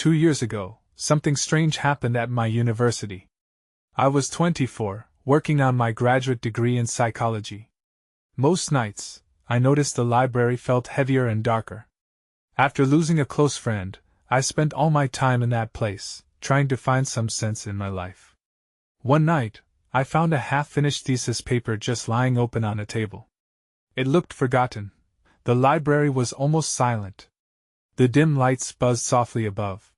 2 years ago, something strange happened at my university. I was 24, working on my graduate degree in psychology. Most nights, I noticed the library felt heavier and darker. After losing a close friend, I spent all my time in that place, trying to find some sense in my life. One night, I found a half-finished thesis paper just lying open on a table. It looked forgotten. The library was almost silent. The dim lights buzzed softly above.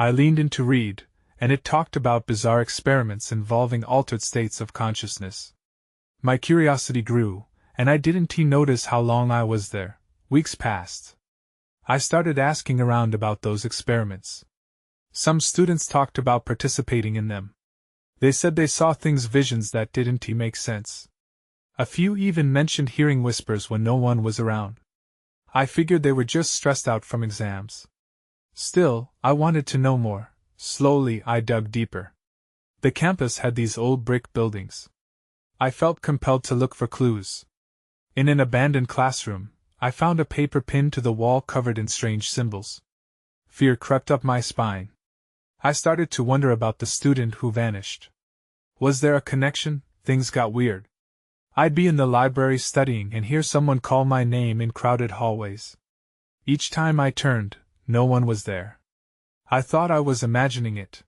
I leaned in to read, and it talked about bizarre experiments involving altered states of consciousness. My curiosity grew, and I didn't notice how long I was there. Weeks passed. I started asking around about those experiments. Some students talked about participating in them. They said they saw visions that didn't make sense. A few even mentioned hearing whispers when no one was around. I figured they were just stressed out from exams. Still, I wanted to know more. Slowly, I dug deeper. The campus had these old brick buildings. I felt compelled to look for clues. In an abandoned classroom, I found a paper pinned to the wall covered in strange symbols. Fear crept up my spine. I started to wonder about the student who vanished. Was there a connection? Things got weird. I'd be in the library studying and hear someone call my name in crowded hallways. Each time I turned, no one was there. I thought I was imagining it.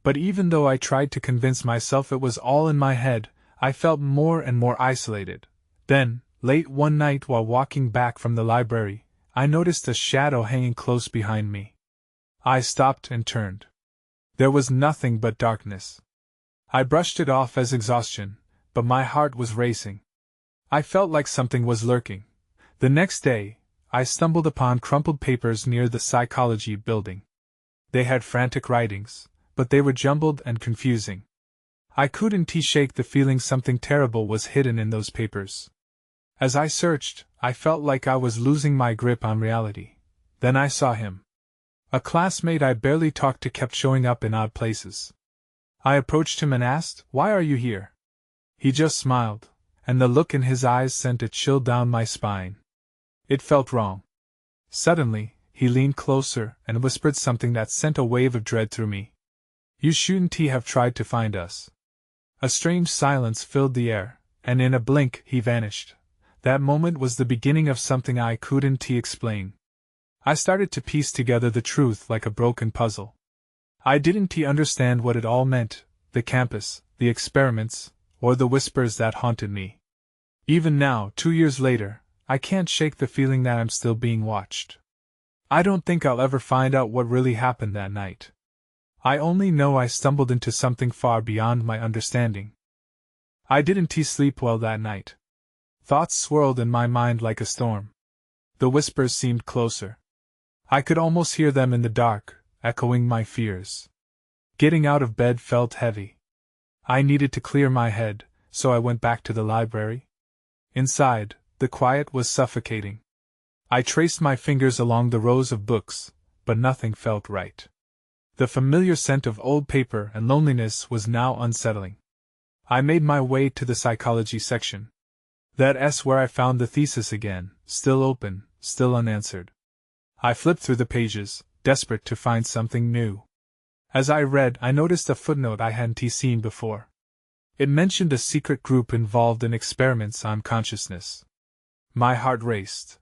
But even though I tried to convince myself it was all in my head, I felt more and more isolated. Then, late one night while walking back from the library, I noticed a shadow hanging close behind me. I stopped and turned. There was nothing but darkness. I brushed it off as exhaustion, but my heart was racing. I felt like something was lurking. The next day, I stumbled upon crumpled papers near the psychology building. They had frantic writings, but they were jumbled and confusing. I couldn't shake the feeling something terrible was hidden in those papers. As I searched, I felt like I was losing my grip on reality. Then I saw him. A classmate I barely talked to kept showing up in odd places. I approached him and asked, "Why are you here?" He just smiled, and the look in his eyes sent a chill down my spine. It felt wrong. Suddenly, he leaned closer and whispered something that sent a wave of dread through me. "You shouldn't have tried to find us." A strange silence filled the air, and in a blink he vanished. That moment was the beginning of something I couldn't explain. I started to piece together the truth like a broken puzzle. I didn't understand what it all meant, the campus, the experiments, or the whispers that haunted me. Even now, 2 years later, I can't shake the feeling that I'm still being watched. I don't think I'll ever find out what really happened that night. I only know I stumbled into something far beyond my understanding. I didn't sleep well that night. Thoughts swirled in my mind like a storm. The whispers seemed closer. I could almost hear them in the dark, echoing my fears. Getting out of bed felt heavy. I needed to clear my head, so I went back to the library. Inside, the quiet was suffocating. I traced my fingers along the rows of books, but nothing felt right. The familiar scent of old paper and loneliness was now unsettling. I made my way to the psychology section. That's where I found the thesis again, still open, still unanswered. I flipped through the pages, desperate to find something new. As I read, I noticed a footnote I hadn't seen before. It mentioned a secret group involved in experiments on consciousness. My heart raced.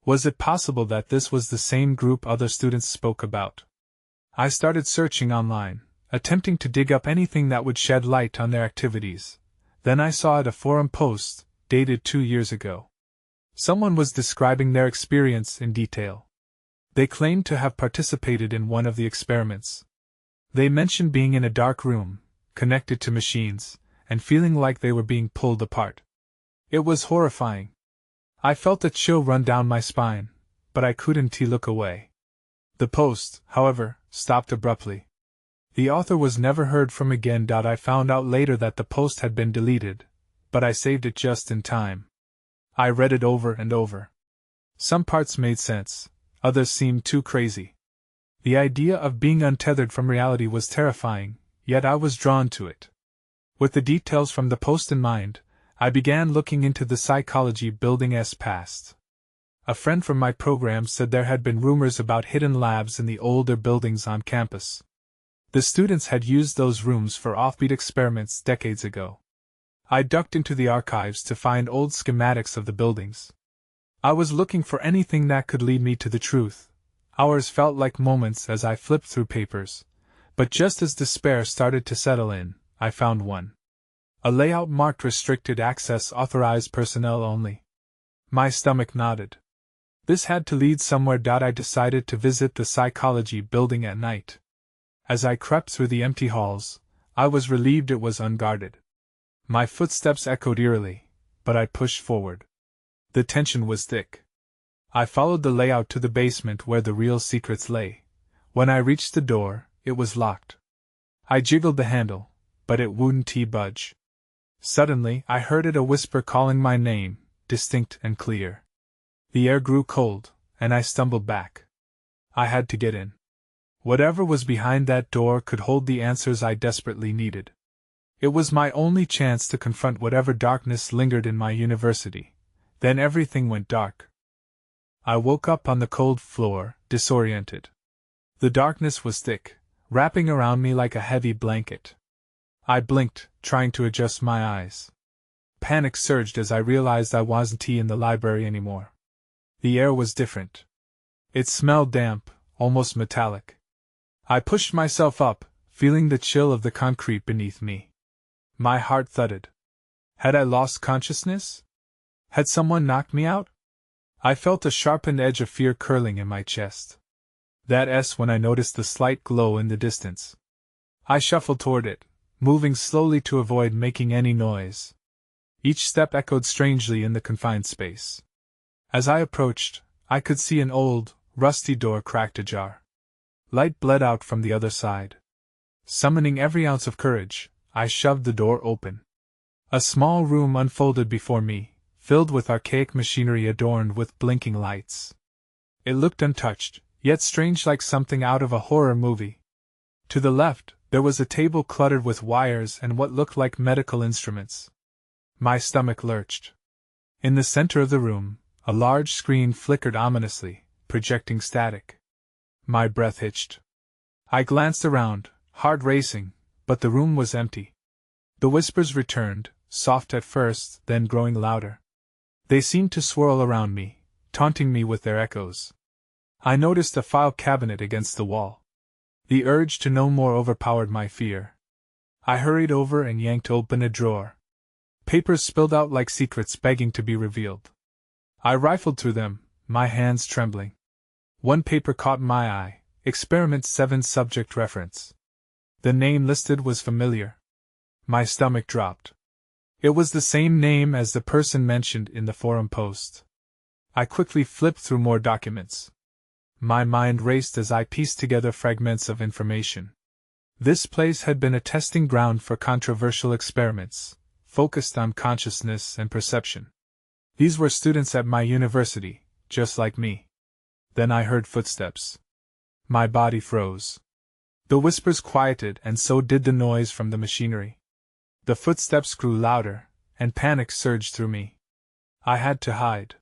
Was it possible that this was the same group other students spoke about? I started searching online, attempting to dig up anything that would shed light on their activities. Then I saw a forum post, dated 2 years ago. Someone was describing their experience in detail. They claimed to have participated in one of the experiments. They mentioned being in a dark room, connected to machines, and feeling like they were being pulled apart. It was horrifying. I felt a chill run down my spine, but I couldn't look away. The post, however, stopped abruptly. The author was never heard from again. I found out later that the post had been deleted, but I saved it just in time. I read it over and over. Some parts made sense, others seemed too crazy. The idea of being untethered from reality was terrifying, yet I was drawn to it. With the details from the post in mind, I began looking into the psychology building's past. A friend from my program said there had been rumors about hidden labs in the older buildings on campus. The students had used those rooms for offbeat experiments decades ago. I ducked into the archives to find old schematics of the buildings. I was looking for anything that could lead me to the truth. Hours felt like moments as I flipped through papers, but just as despair started to settle in, I found one. A layout marked restricted access, authorized personnel only. My stomach nodded. This had to lead somewhere. I decided to visit the psychology building at night. As I crept through the empty halls, I was relieved it was unguarded. My footsteps echoed eerily, but I pushed forward. The tension was thick. I followed the layout to the basement where the real secrets lay. When I reached the door, it was locked. I jiggled the handle, but it wouldn't budge. Suddenly, I heard a whisper calling my name, distinct and clear. The air grew cold, and I stumbled back. I had to get in. Whatever was behind that door could hold the answers I desperately needed. It was my only chance to confront whatever darkness lingered in my university. Then everything went dark. I woke up on the cold floor, disoriented. The darkness was thick, wrapping around me like a heavy blanket. I blinked, trying to adjust my eyes. Panic surged as I realized I wasn't in the library anymore. The air was different. It smelled damp, almost metallic. I pushed myself up, feeling the chill of the concrete beneath me. My heart thudded. Had I lost consciousness? Had someone knocked me out? I felt a sharpened edge of fear curling in my chest. That's when I noticed the slight glow in the distance. I shuffled toward it, moving slowly to avoid making any noise. Each step echoed strangely in the confined space. As I approached, I could see an old, rusty door cracked ajar. Light bled out from the other side. Summoning every ounce of courage, I shoved the door open. A small room unfolded before me, filled with archaic machinery adorned with blinking lights. It looked untouched, yet strange, like something out of a horror movie. To the left, there was a table cluttered with wires and what looked like medical instruments. My stomach lurched. In the center of the room, a large screen flickered ominously, projecting static. My breath hitched. I glanced around, heart racing, but the room was empty. The whispers returned, soft at first, then growing louder. They seemed to swirl around me, taunting me with their echoes. I noticed a file cabinet against the wall. The urge to know more overpowered my fear. I hurried over and yanked open a drawer. Papers spilled out like secrets begging to be revealed. I rifled through them, my hands trembling. One paper caught my eye, Experiment 7 Subject Reference. The name listed was familiar. My stomach dropped. It was the same name as the person mentioned in the forum post. I quickly flipped through more documents. My mind raced as I pieced together fragments of information. This place had been a testing ground for controversial experiments, focused on consciousness and perception. These were students at my university, just like me. Then I heard footsteps. My body froze. The whispers quieted, and so did the noise from the machinery. The footsteps grew louder, and panic surged through me. I had to hide.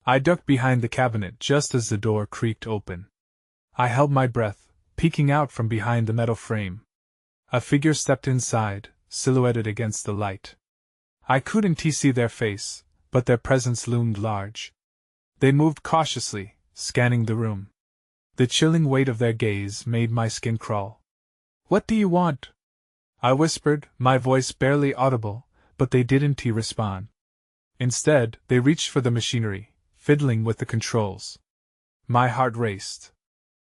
I ducked behind the cabinet just as the door creaked open. I held my breath, peeking out from behind the metal frame. A figure stepped inside, silhouetted against the light. I couldn't see their face, but their presence loomed large. They moved cautiously, scanning the room. The chilling weight of their gaze made my skin crawl. "What do you want?" I whispered, my voice barely audible, but they didn't respond. Instead, they reached for the machinery, fiddling with the controls. My heart raced.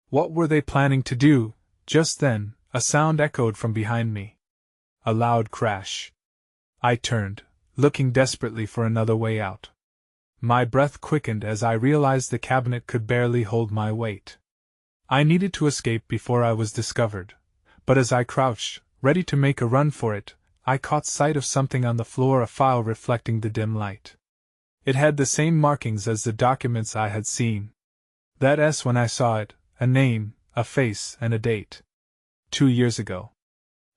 What were they planning to do? Just then, a sound echoed from behind me. A loud crash. I turned, looking desperately for another way out. My breath quickened as I realized the cabinet could barely hold my weight. I needed to escape before I was discovered, but as I crouched, ready to make a run for it, I caught sight of something on the floor, a file reflecting the dim light. It had the same markings as the documents I had seen. That's when I saw it, a name, a face, and a date. 2 years ago.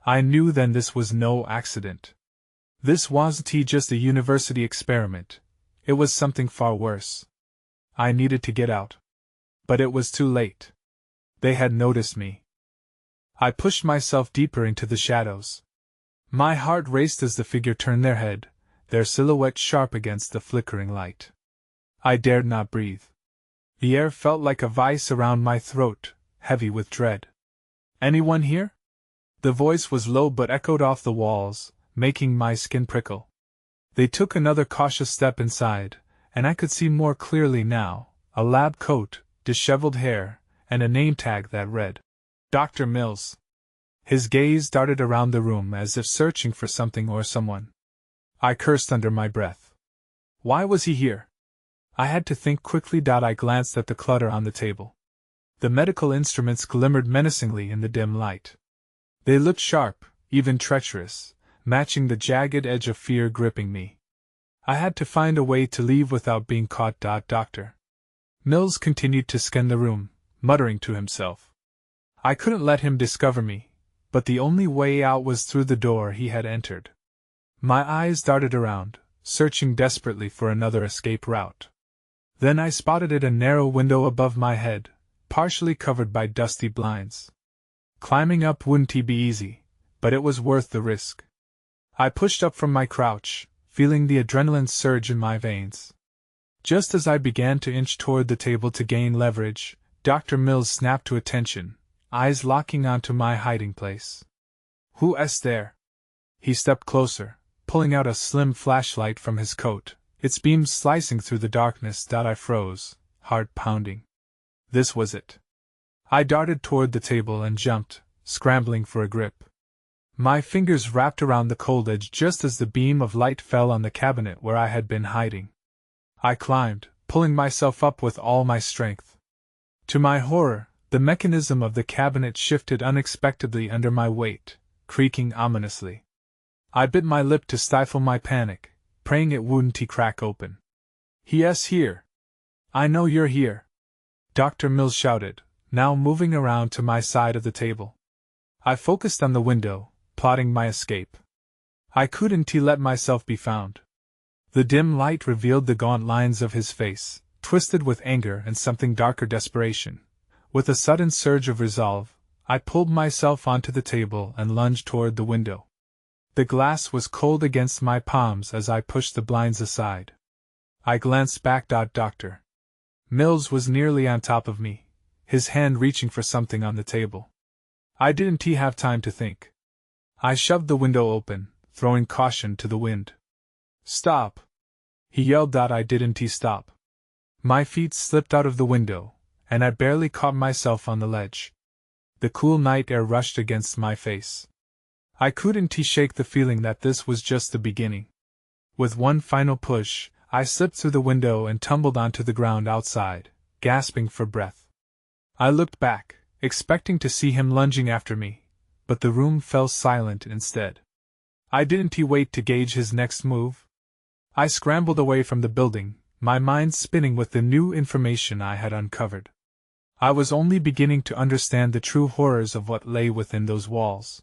I knew then this was no accident. This wasn't just a university experiment. It was something far worse. I needed to get out. But it was too late. They had noticed me. I pushed myself deeper into the shadows. My heart raced as the figure turned their head, their silhouette sharp against the flickering light. I dared not breathe. The air felt like a vice around my throat, heavy with dread. "Anyone here?" The voice was low but echoed off the walls, making my skin prickle. They took another cautious step inside, and I could see more clearly now, a lab coat, disheveled hair, and a name tag that read, Dr. Mills. His gaze darted around the room as if searching for something or someone. I cursed under my breath. Why was he here? I had to think quickly. I glanced at the clutter on the table. The medical instruments glimmered menacingly in the dim light. They looked sharp, even treacherous, matching the jagged edge of fear gripping me. I had to find a way to leave without being caught. Dr. Mills continued to scan the room, muttering to himself. I couldn't let him discover me, but the only way out was through the door he had entered. My eyes darted around, searching desperately for another escape route. Then I spotted a narrow window above my head, partially covered by dusty blinds. Climbing up wouldn't be easy, but it was worth the risk. I pushed up from my crouch, feeling the adrenaline surge in my veins. Just as I began to inch toward the table to gain leverage, Dr. Mills snapped to attention, eyes locking onto my hiding place. "Who's there?" He stepped closer, pulling out a slim flashlight from his coat, its beams slicing through the darkness. I froze, heart pounding. This was it. I darted toward the table and jumped, scrambling for a grip. My fingers wrapped around the cold edge just as the beam of light fell on the cabinet where I had been hiding. I climbed, pulling myself up with all my strength. To my horror, the mechanism of the cabinet shifted unexpectedly under my weight, creaking ominously. I bit my lip to stifle my panic, praying it wouldn't crack open. "He's here. I know you're here," Dr. Mills shouted, now moving around to my side of the table. I focused on the window, plotting my escape. I couldn't let myself be found. The dim light revealed the gaunt lines of his face, twisted with anger and something darker, desperation. With a sudden surge of resolve, I pulled myself onto the table and lunged toward the window. The glass was cold against my palms as I pushed the blinds aside. I glanced back. Dr. Mills was nearly on top of me, his hand reaching for something on the table. I didn't have time to think. I shoved the window open, throwing caution to the wind. "Stop!" he yelled. I didn't stop. My feet slipped out of the window, and I barely caught myself on the ledge. The cool night air rushed against my face. I couldn't shake the feeling that this was just the beginning. With one final push, I slipped through the window and tumbled onto the ground outside, gasping for breath. I looked back, expecting to see him lunging after me, but the room fell silent instead. I didn't wait to gauge his next move. I scrambled away from the building, my mind spinning with the new information I had uncovered. I was only beginning to understand the true horrors of what lay within those walls.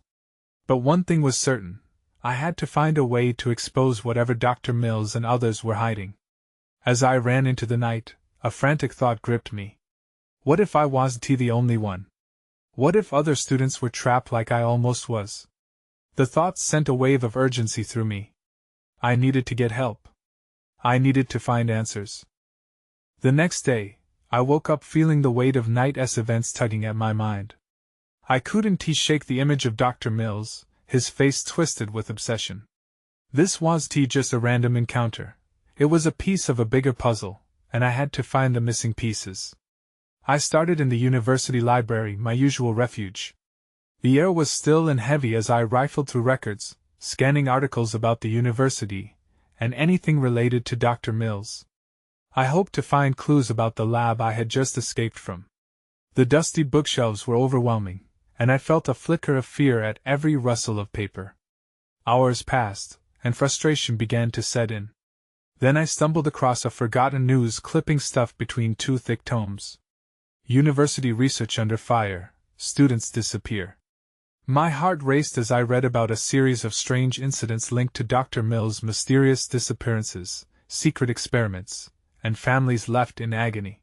But one thing was certain, I had to find a way to expose whatever Dr. Mills and others were hiding. As I ran into the night, a frantic thought gripped me. What if I wasn't the only one? What if other students were trapped like I almost was? The thought sent a wave of urgency through me. I needed to get help. I needed to find answers. The next day, I woke up feeling the weight of night's events tugging at my mind. I couldn't shake the image of Dr. Mills, his face twisted with obsession. This wasn't just a random encounter. It was a piece of a bigger puzzle, and I had to find the missing pieces. I started in the university library, my usual refuge. The air was still and heavy as I rifled through records, scanning articles about the university, and anything related to Dr. Mills. I hoped to find clues about the lab I had just escaped from. The dusty bookshelves were overwhelming, and I felt a flicker of fear at every rustle of paper. Hours passed, and frustration began to set in. Then I stumbled across a forgotten news clipping stuffed between two thick tomes. University research under fire, students disappear. My heart raced as I read about a series of strange incidents linked to Dr. Mills' mysterious disappearances, secret experiments, and families left in agony.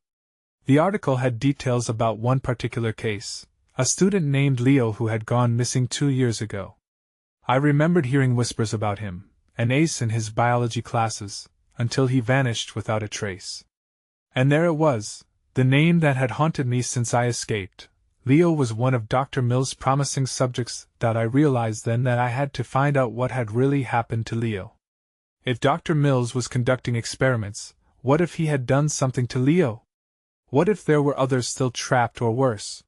The article had details about one particular case, a student named Leo who had gone missing 2 years ago. I remembered hearing whispers about him, an ace in his biology classes, until he vanished without a trace. And there it was, the name that had haunted me since I escaped. Leo was one of Dr. Mill's promising subjects. I realized then that I had to find out what had really happened to Leo. If Dr. Mills was conducting experiments, what if he had done something to Leo? What if there were others still trapped or worse?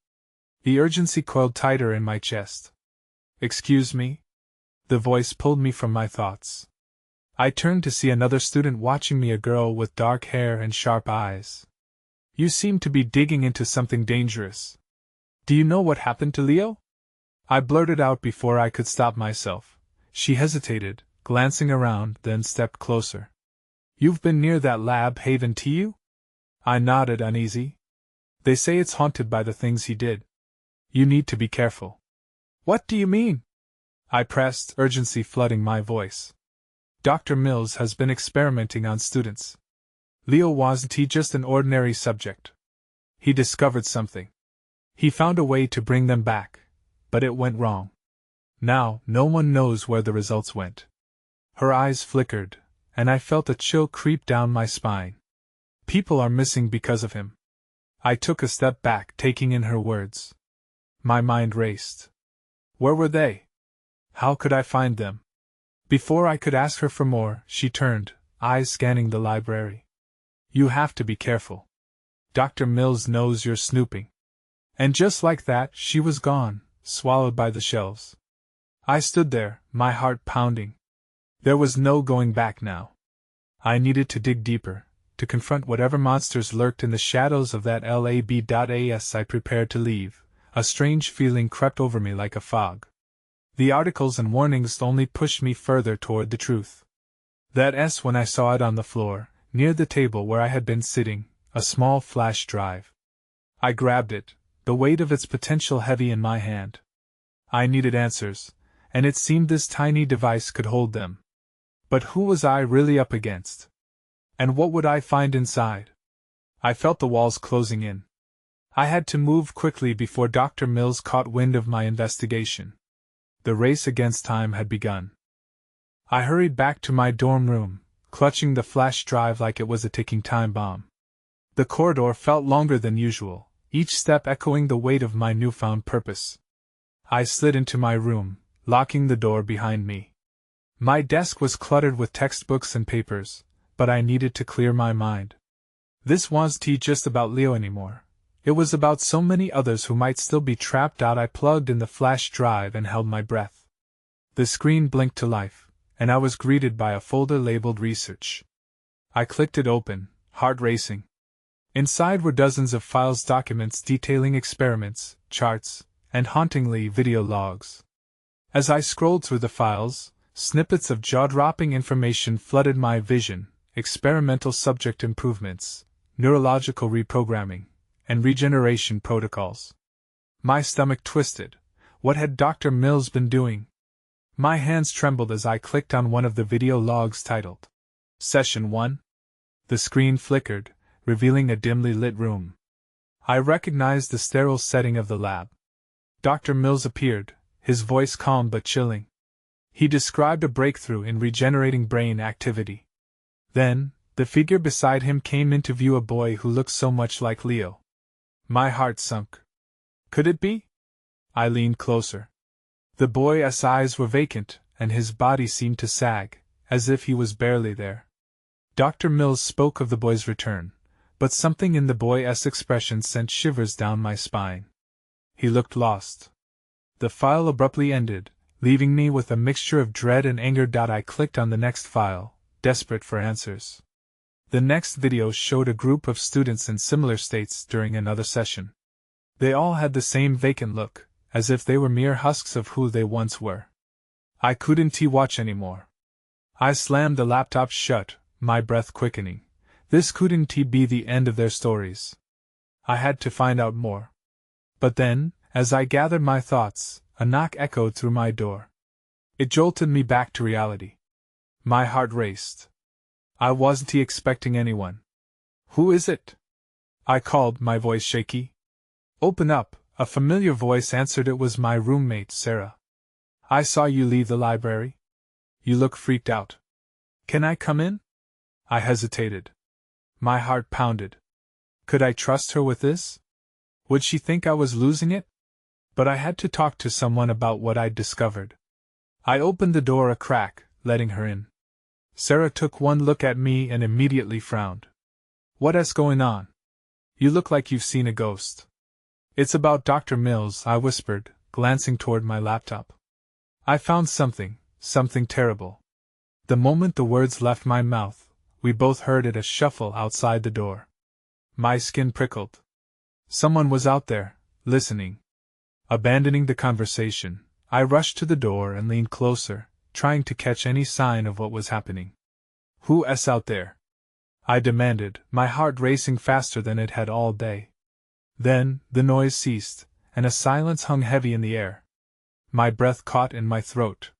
The urgency coiled tighter in my chest. "Excuse me?" The voice pulled me from my thoughts. I turned to see another student watching me, a girl with dark hair and sharp eyes. "You seem to be digging into something dangerous. Do you know what happened to Leo?" I blurted out before I could stop myself. She hesitated, glancing around, then stepped closer. "You've been near that lab, haven't you?" I nodded, uneasy. "They say it's haunted by the things he did. You need to be careful." "What do you mean?" I pressed, urgency flooding my voice. "Dr. Mills has been experimenting on students. Leo wasn't just an ordinary subject. He discovered something. He found a way to bring them back, but it went wrong. Now, no one knows where the results went." Her eyes flickered, and I felt a chill creep down my spine. "People are missing because of him." I took a step back, taking in her words. My mind raced. Where were they? How could I find them? Before I could ask her for more, she turned, eyes scanning the library. "You have to be careful. Dr. Mills knows you're snooping." And just like that, she was gone, swallowed by the shelves. I stood there, my heart pounding. There was no going back now. I needed to dig deeper, to confront whatever monsters lurked in the shadows of that lab.as. I prepared to leave. A strange feeling crept over me like a fog. The articles and warnings only pushed me further toward the truth. That S when I saw it on the floor, near the table where I had been sitting, a small flash drive. I grabbed it, the weight of its potential heavy in my hand. I needed answers, and it seemed this tiny device could hold them. But who was I really up against? And what would I find inside? I felt the walls closing in. I had to move quickly before Dr. Mills caught wind of my investigation. The race against time had begun. I hurried back to my dorm room, clutching the flash drive like it was a ticking time bomb. The corridor felt longer than usual, each step echoing the weight of my newfound purpose. I slid into my room, locking the door behind me. My desk was cluttered with textbooks and papers, but I needed to clear my mind. This wasn't just about Leo anymore. It was about so many others who might still be trapped out. I plugged in the flash drive and held my breath. The screen blinked to life, and I was greeted by a folder labeled Research. I clicked it open, heart racing. Inside were dozens of files, documents detailing experiments, charts, and hauntingly video logs. As I scrolled through the files, snippets of jaw-dropping information flooded my vision: experimental subject improvements, neurological reprogramming, and regeneration protocols. My stomach twisted. What had Dr. Mills been doing? My hands trembled as I clicked on one of the video logs titled Session 1. The screen flickered, revealing a dimly lit room. I recognized the sterile setting of the lab. Dr. Mills appeared, his voice calm but chilling. He described a breakthrough in regenerating brain activity. Then, the figure beside him came into view, a boy who looked so much like Leo. My heart sunk. Could it be? I leaned closer. The boy's eyes were vacant, and his body seemed to sag, as if he was barely there. Dr. Mills spoke of the boy's return, but something in the boy's expression sent shivers down my spine. He looked lost. The file abruptly ended, leaving me with a mixture of dread and anger. I clicked on the next file, desperate for answers. The next video showed a group of students in similar states during another session. They all had the same vacant look, as if they were mere husks of who they once were. I couldn't watch anymore. I slammed the laptop shut, my breath quickening. This couldn't be the end of their stories. I had to find out more. But then, as I gathered my thoughts, a knock echoed through my door. It jolted me back to reality. My heart raced. I wasn't expecting anyone. Who is it? I called, my voice shaky. Open up, a familiar voice answered. It was my roommate, Sarah. I saw you leave the library. You look freaked out. Can I come in? I hesitated. My heart pounded. Could I trust her with this? Would she think I was losing it? But I had to talk to someone about what I'd discovered. I opened the door a crack, letting her in. Sarah took one look at me and immediately frowned. What's going on? You look like you've seen a ghost. It's about Dr. Mills, I whispered, glancing toward my laptop. I found something terrible. The moment the words left my mouth, we both heard it a shuffle outside the door. My skin prickled. Someone was out there, listening. Abandoning the conversation, I rushed to the door and leaned closer, trying to catch any sign of what was happening. Who's out there? I demanded, my heart racing faster than it had all day. Then, the noise ceased, and a silence hung heavy in the air. My breath caught in my throat.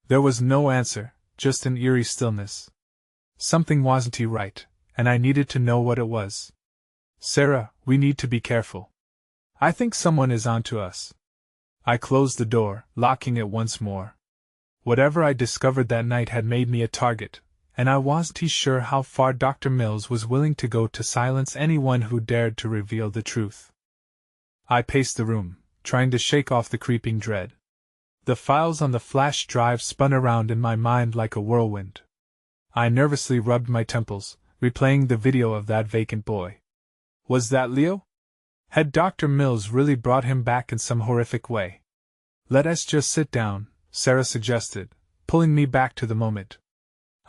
There was no answer, just an eerie stillness. Something wasn't right, and I needed to know what it was. Sarah, we need to be careful. I think someone is onto us. I closed the door, locking it once more. Whatever I discovered that night had made me a target, and I wasn't sure how far Dr. Mills was willing to go to silence anyone who dared to reveal the truth. I paced the room, trying to shake off the creeping dread. The files on the flash drive spun around in my mind like a whirlwind. I nervously rubbed my temples, replaying the video of that vacant boy. Was that Leo? Had Dr. Mills really brought him back in some horrific way? Let us just sit down, Sarah suggested, pulling me back to the moment.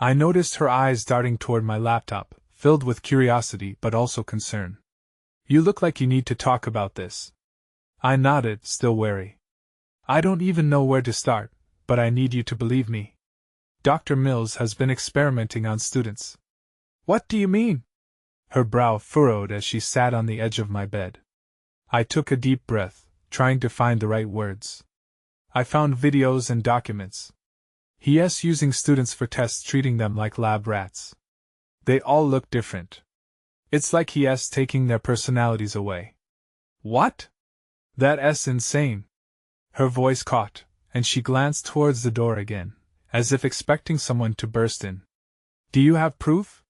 I noticed her eyes darting toward my laptop, filled with curiosity but also concern. You look like you need to talk about this. I nodded, still wary. I don't even know where to start, but I need you to believe me. Dr. Mills has been experimenting on students. What do you mean? Her brow furrowed as she sat on the edge of my bed. I took a deep breath, trying to find the right words. I found videos and documents. He's using students for tests, treating them like lab rats. They all look different. It's like he's taking their personalities away. What? That's insane. Her voice caught, and she glanced towards the door again, as if expecting someone to burst in. Do you have proof?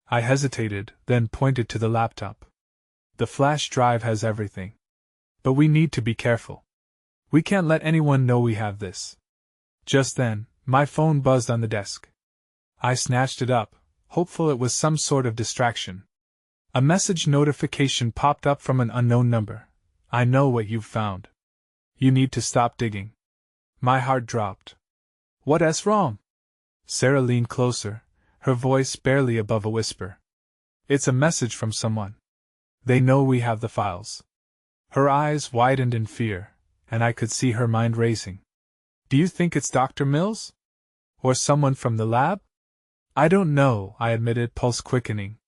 I hesitated, then pointed to the laptop. The flash drive has everything. But we need to be careful. We can't let anyone know we have this. Just then, my phone buzzed on the desk. I snatched it up, hopeful it was some sort of distraction. A message notification popped up from an unknown number. I know what you've found. You need to stop digging. My heart dropped. What's wrong? Sarah leaned closer, her voice barely above a whisper. It's a message from someone. They know we have the files. Her eyes widened in fear, and I could see her mind racing. Do you think it's Dr. Mills? Or someone from the lab? I don't know, I admitted, pulse quickening.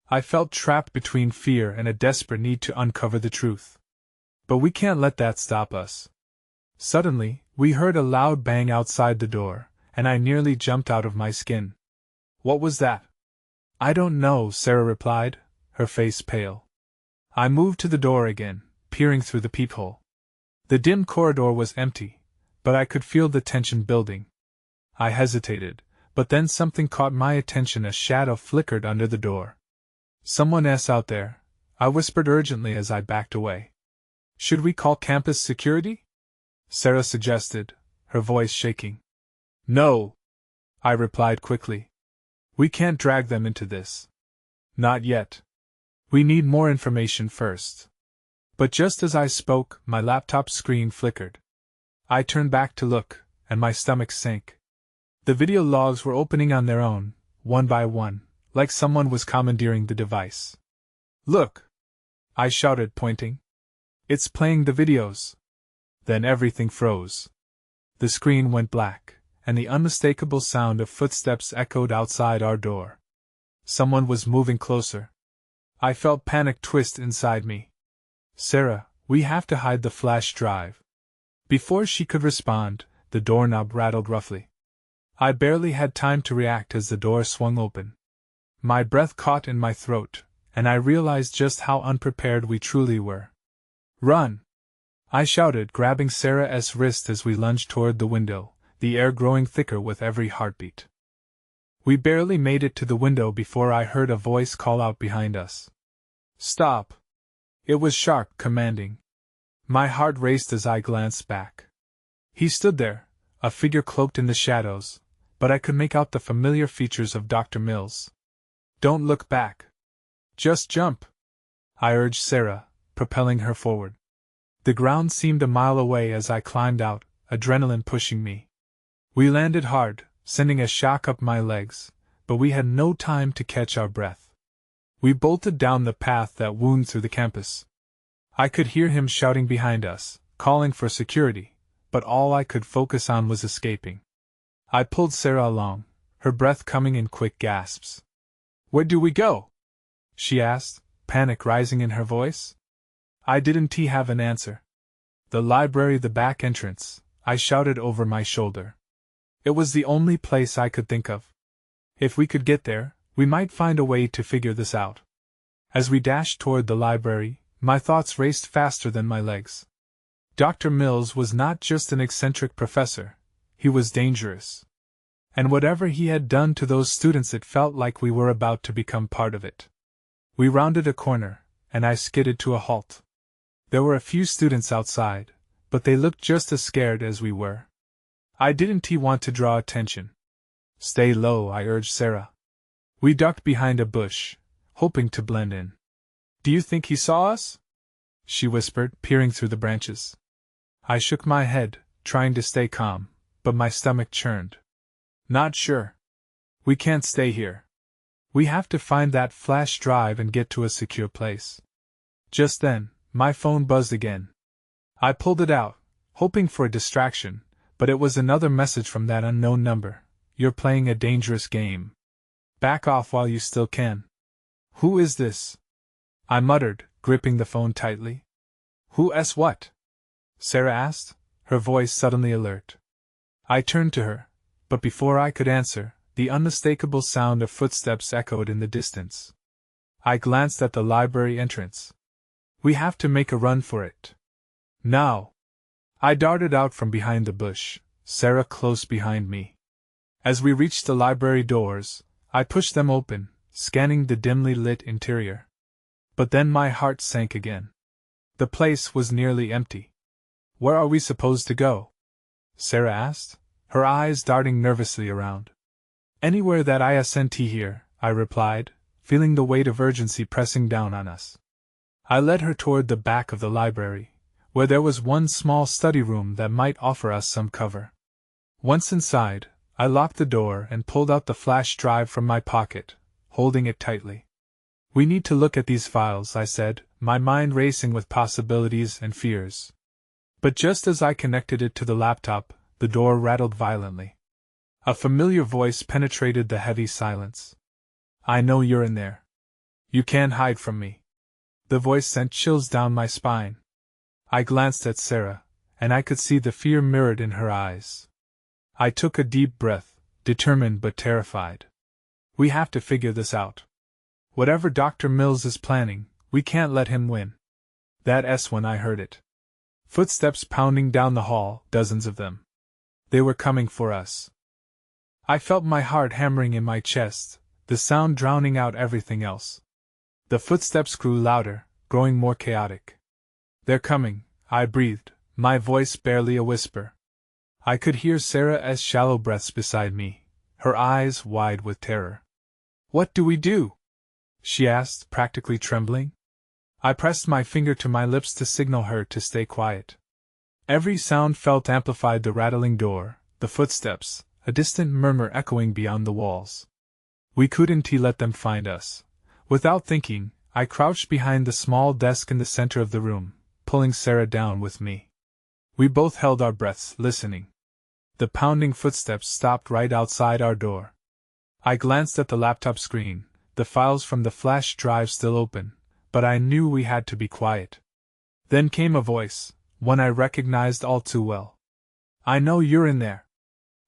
I felt trapped between fear and a desperate need to uncover the truth. But we can't let that stop us. Suddenly, we heard a loud bang outside the door, and I nearly jumped out of my skin. What was that? I don't know, Sarah replied, her face pale. I moved to the door again, peering through the peephole. The dim corridor was empty, but I could feel the tension building. I hesitated, but then something caught my attention. A shadow flickered under the door. Someone's out there, I whispered urgently as I backed away. Should we call campus security? Sarah suggested, her voice shaking. No, I replied quickly. We can't drag them into this. Not yet. We need more information first. But just as I spoke, my laptop screen flickered. I turned back to look, and my stomach sank. The video logs were opening on their own, one by one, like someone was commandeering the device. Look! I shouted, pointing. It's playing the videos. Then everything froze. The screen went black, and the unmistakable sound of footsteps echoed outside our door. Someone was moving closer. I felt panic twist inside me. Sarah, we have to hide the flash drive. Before she could respond, the doorknob rattled roughly. I barely had time to react as the door swung open. My breath caught in my throat, and I realized just how unprepared we truly were. "Run!" I shouted, grabbing Sarah's wrist as we lunged toward the window, the air growing thicker with every heartbeat. We barely made it to the window before I heard a voice call out behind us. "Stop!" It was sharp, commanding. My heart raced as I glanced back. He stood there, a figure cloaked in the shadows, but I could make out the familiar features of Dr. Mills. "Don't look back. Just jump," I urged Sarah, propelling her forward. The ground seemed a mile away as I climbed out, adrenaline pushing me. We landed hard, sending a shock up my legs, but we had no time to catch our breath. We bolted down the path that wound through the campus. I could hear him shouting behind us, calling for security, but all I could focus on was escaping. I pulled Sarah along, her breath coming in quick gasps. "Where do we go?" she asked, panic rising in her voice. I didn't have an answer. "The library, the back entrance," I shouted over my shoulder. It was the only place I could think of. If we could get there, we might find a way to figure this out. As we dashed toward the library, my thoughts raced faster than my legs. Dr. Mills was not just an eccentric professor, he was dangerous. And whatever he had done to those students, it felt like we were about to become part of it. We rounded a corner, and I skidded to a halt. There were a few students outside, but they looked just as scared as we were. I didn't want to draw attention. "Stay low," I urged Sarah. We ducked behind a bush, hoping to blend in. "Do you think he saw us?" she whispered, peering through the branches. I shook my head, trying to stay calm, but my stomach churned. "Not sure. We can't stay here. We have to find that flash drive and get to a secure place." Just then, my phone buzzed again. I pulled it out, hoping for a distraction, but it was another message from that unknown number. "You're playing a dangerous game. Back off while you still can." "Who is this?" I muttered, gripping the phone tightly. "Who's what?" Sarah asked, her voice suddenly alert. I turned to her, but before I could answer, the unmistakable sound of footsteps echoed in the distance. I glanced at the library entrance. "We have to make a run for it. Now!" I darted out from behind the bush, Sarah close behind me. As we reached the library doors, I pushed them open, scanning the dimly lit interior. But then my heart sank again. The place was nearly empty. "Where are we supposed to go?" Sarah asked, her eyes darting nervously around. "Anywhere that isn't here," I replied, feeling the weight of urgency pressing down on us. I led her toward the back of the library, where there was one small study room that might offer us some cover. Once inside, I locked the door and pulled out the flash drive from my pocket, holding it tightly. "We need to look at these files," I said, my mind racing with possibilities and fears. But just as I connected it to the laptop, the door rattled violently. A familiar voice penetrated the heavy silence. "I know you're in there. You can't hide from me." The voice sent chills down my spine. I glanced at Sarah, and I could see the fear mirrored in her eyes. I took a deep breath, determined but terrified. "We have to figure this out. Whatever Dr. Mills is planning, we can't let him win." That's when I heard it. Footsteps pounding down the hall, dozens of them. They were coming for us. I felt my heart hammering in my chest, the sound drowning out everything else. The footsteps grew louder, growing more chaotic. "They're coming," I breathed, my voice barely a whisper. I could hear Sarah's shallow breaths beside me, her eyes wide with terror. "What do we do?" she asked, practically trembling. I pressed my finger to my lips to signal her to stay quiet. Every sound felt amplified: the rattling door, the footsteps, a distant murmur echoing beyond the walls. We couldn't let them find us. Without thinking, I crouched behind the small desk in the center of the room, pulling Sarah down with me. We both held our breaths, listening. The pounding footsteps stopped right outside our door. I glanced at the laptop screen, the files from the flash drive still open, but I knew we had to be quiet. Then came a voice, one I recognized all too well. "I know you're in there.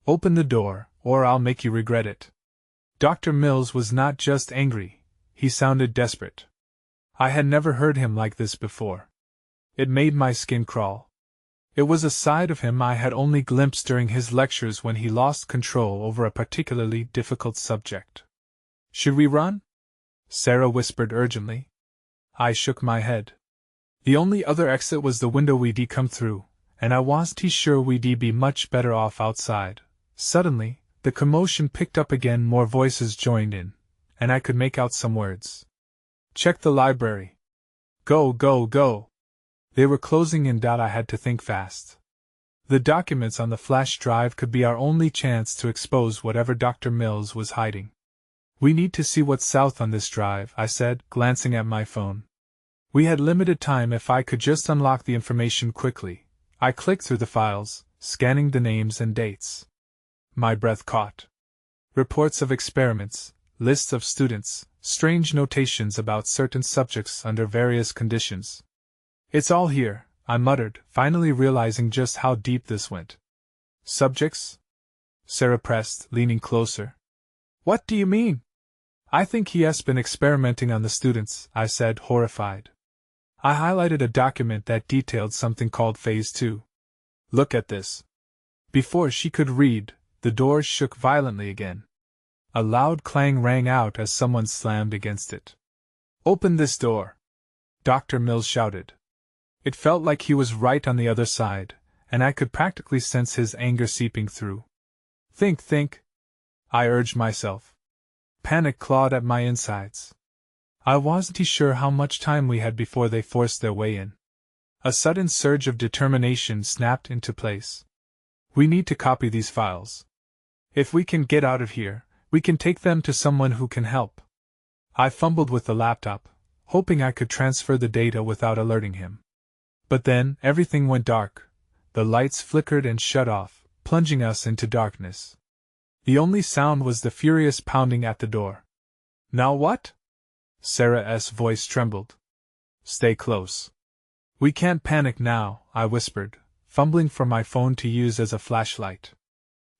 Open the door, or I'll make you regret it." Dr. Mills was not just angry, he sounded desperate. I had never heard him like this before. It made my skin crawl. It was a side of him I had only glimpsed during his lectures when he lost control over a particularly difficult subject. Should we run? Sarah whispered urgently. I shook my head. The only other exit was the window we'd come through, and I wasn't sure we'd be much better off outside. Suddenly, the commotion picked up again, more voices joined in, and I could make out some words. Check the library. Go, go, go. They were closing in. I had to think fast. The documents on the flash drive could be our only chance to expose whatever Dr. Mills was hiding. We need to see what's south on this drive, I said, glancing at my phone. We had limited time. If I could just unlock the information quickly. I clicked through the files, scanning the names and dates. My breath caught. Reports of experiments, lists of students, strange notations about certain subjects under various conditions. It's all here, I muttered, finally realizing just how deep this went. Subjects? Sarah pressed, leaning closer. What do you mean? I think he has been experimenting on the students, I said, horrified. I highlighted a document that detailed something called Phase 2. Look at this. Before she could read, the doors shook violently again. A loud clang rang out as someone slammed against it. Open this door! Dr. Mills shouted. It felt like he was right on the other side, and I could practically sense his anger seeping through. Think, I urged myself. Panic clawed at my insides. I wasn't sure how much time we had before they forced their way in. A sudden surge of determination snapped into place. We need to copy these files. If we can get out of here, we can take them to someone who can help. I fumbled with the laptop, hoping I could transfer the data without alerting him. But then, everything went dark. The lights flickered and shut off, plunging us into darkness. The only sound was the furious pounding at the door. Now what? Sarah's voice trembled. Stay close. We can't panic now, I whispered, fumbling for my phone to use as a flashlight.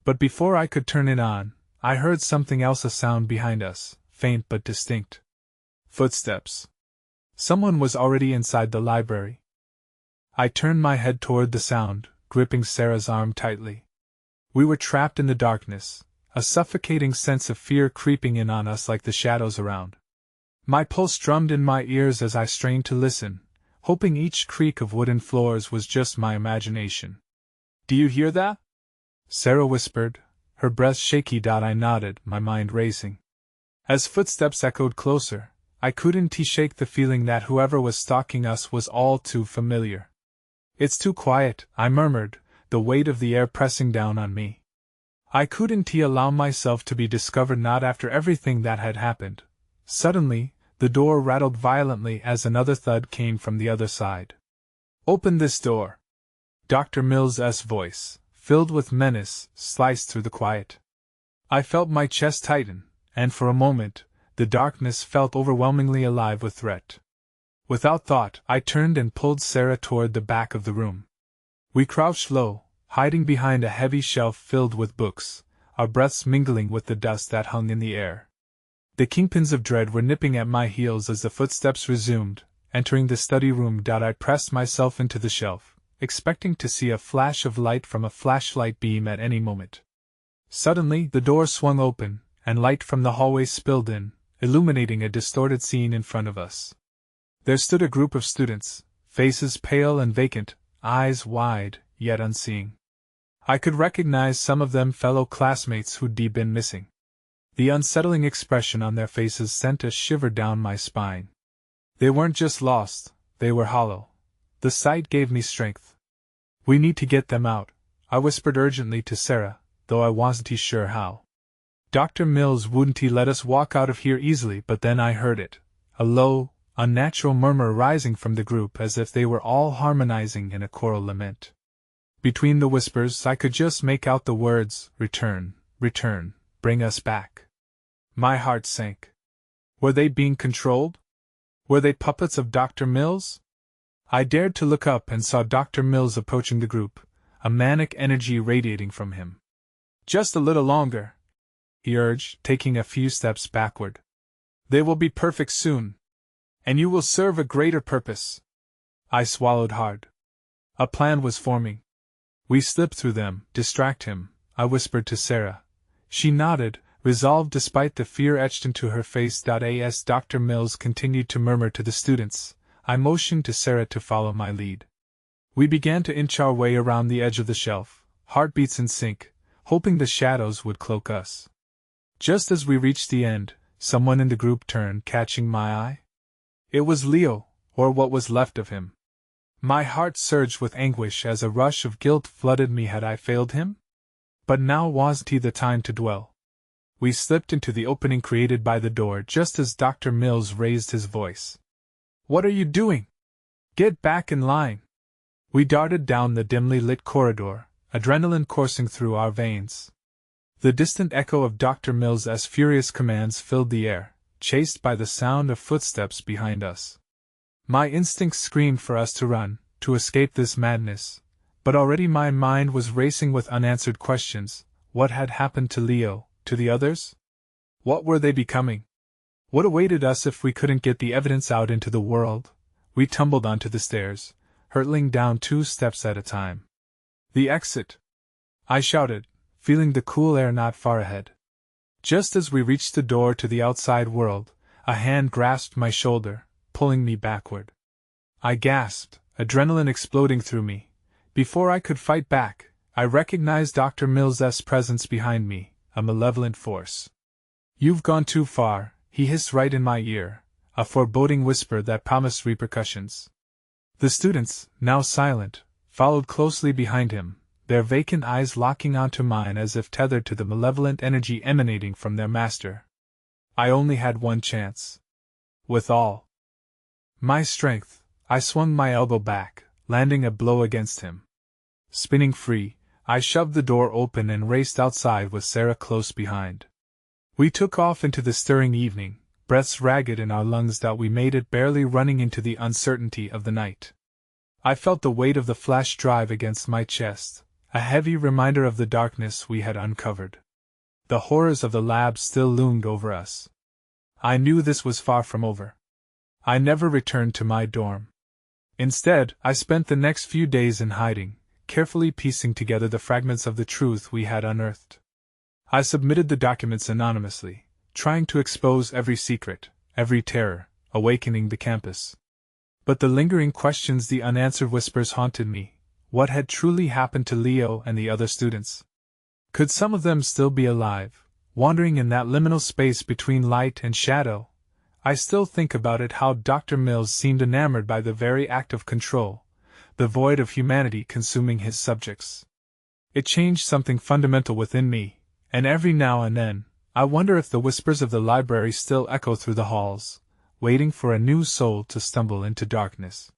But before I could turn it on, I heard something else, a sound behind us, faint but distinct. Footsteps. Someone was already inside the library. I turned my head toward the sound, gripping Sarah's arm tightly. We were trapped in the darkness, a suffocating sense of fear creeping in on us like the shadows around. My pulse drummed in my ears as I strained to listen, hoping each creak of wooden floors was just my imagination. Do you hear that? Sarah whispered, her breath shaky. I nodded, my mind racing. As footsteps echoed closer, I couldn't shake the feeling that whoever was stalking us was all too familiar. It's too quiet, I murmured, the weight of the air pressing down on me. I couldn't allow myself to be discovered, not after everything that had happened. Suddenly, the door rattled violently as another thud came from the other side. Open this door! Dr. Mills's voice, filled with menace, sliced through the quiet. I felt my chest tighten, and for a moment, the darkness felt overwhelmingly alive with threat. Without thought, I turned and pulled Sarah toward the back of the room. We crouched low, hiding behind a heavy shelf filled with books, our breaths mingling with the dust that hung in the air. The kingpins of dread were nipping at my heels as the footsteps resumed, entering the study room. I pressed myself into the shelf, expecting to see a flash of light from a flashlight beam at any moment. Suddenly, the door swung open, and light from the hallway spilled in, illuminating a distorted scene in front of us. There stood a group of students, faces pale and vacant, eyes wide, yet unseeing. I could recognize some of them fellow classmates who'd been missing. The unsettling expression on their faces sent a shiver down my spine. They weren't just lost, they were hollow. The sight gave me strength. We need to get them out, I whispered urgently to Sarah, though I wasn't sure how. Dr. Mills wouldn't let us walk out of here easily, but then I heard it, a low, unnatural murmur rising from the group as if they were all harmonizing in a choral lament. Between the whispers I could just make out the words, "Return, return, bring us back." My heart sank. Were they being controlled? Were they puppets of Dr. Mills? I dared to look up and saw Dr. Mills approaching the group, a manic energy radiating from him. Just a little longer, he urged, taking a few steps backward. They will be perfect soon. And you will serve a greater purpose. I swallowed hard. A plan was forming. We slipped through them, distract him, I whispered to Sarah. She nodded, resolved despite the fear etched into her face. As Dr. Mills continued to murmur to the students, I motioned to Sarah to follow my lead. We began to inch our way around the edge of the shelf, heartbeats in sync, hoping the shadows would cloak us. Just as we reached the end, someone in the group turned, catching my eye. It was Leo, or what was left of him. My heart surged with anguish as a rush of guilt flooded me. Had I failed him? But now wasn't he the time to dwell. We slipped into the opening created by the door just as Dr. Mills raised his voice. What are you doing? Get back in line! We darted down the dimly lit corridor, adrenaline coursing through our veins. The distant echo of Dr. Mills's furious commands filled the air, chased by the sound of footsteps behind us. My instincts screamed for us to run, to escape this madness, but already my mind was racing with unanswered questions. What had happened to Leo, to the others? What were they becoming? What awaited us if we couldn't get the evidence out into the world? We tumbled onto the stairs, hurtling down 2 steps at a time. The exit! I shouted, feeling the cool air not far ahead. Just as we reached the door to the outside world, a hand grasped my shoulder, pulling me backward. I gasped, adrenaline exploding through me. Before I could fight back, I recognized Dr. Mills's presence behind me, a malevolent force. You've gone too far, he hissed right in my ear, a foreboding whisper that promised repercussions. The students, now silent, followed closely behind him, their vacant eyes locking onto mine as if tethered to the malevolent energy emanating from their master. I only had one chance. With all my strength, I swung my elbow back, landing a blow against him. Spinning free, I shoved the door open and raced outside with Sarah close behind. We took off into the stirring evening, breaths ragged in our lungs. We made it barely running into the uncertainty of the night. I felt the weight of the flash drive against my chest, a heavy reminder of the darkness we had uncovered. The horrors of the lab still loomed over us. I knew this was far from over. I never returned to my dorm. Instead, I spent the next few days in hiding, carefully piecing together the fragments of the truth we had unearthed. I submitted the documents anonymously, trying to expose every secret, every terror, awakening the campus. But the lingering questions, the unanswered whispers haunted me. What had truly happened to Leo and the other students? Could some of them still be alive, wandering in that liminal space between light and shadow? I still think about it, how Dr. Mills seemed enamored by the very act of control, the void of humanity consuming his subjects. It changed something fundamental within me, and every now and then, I wonder if the whispers of the library still echo through the halls, waiting for a new soul to stumble into darkness.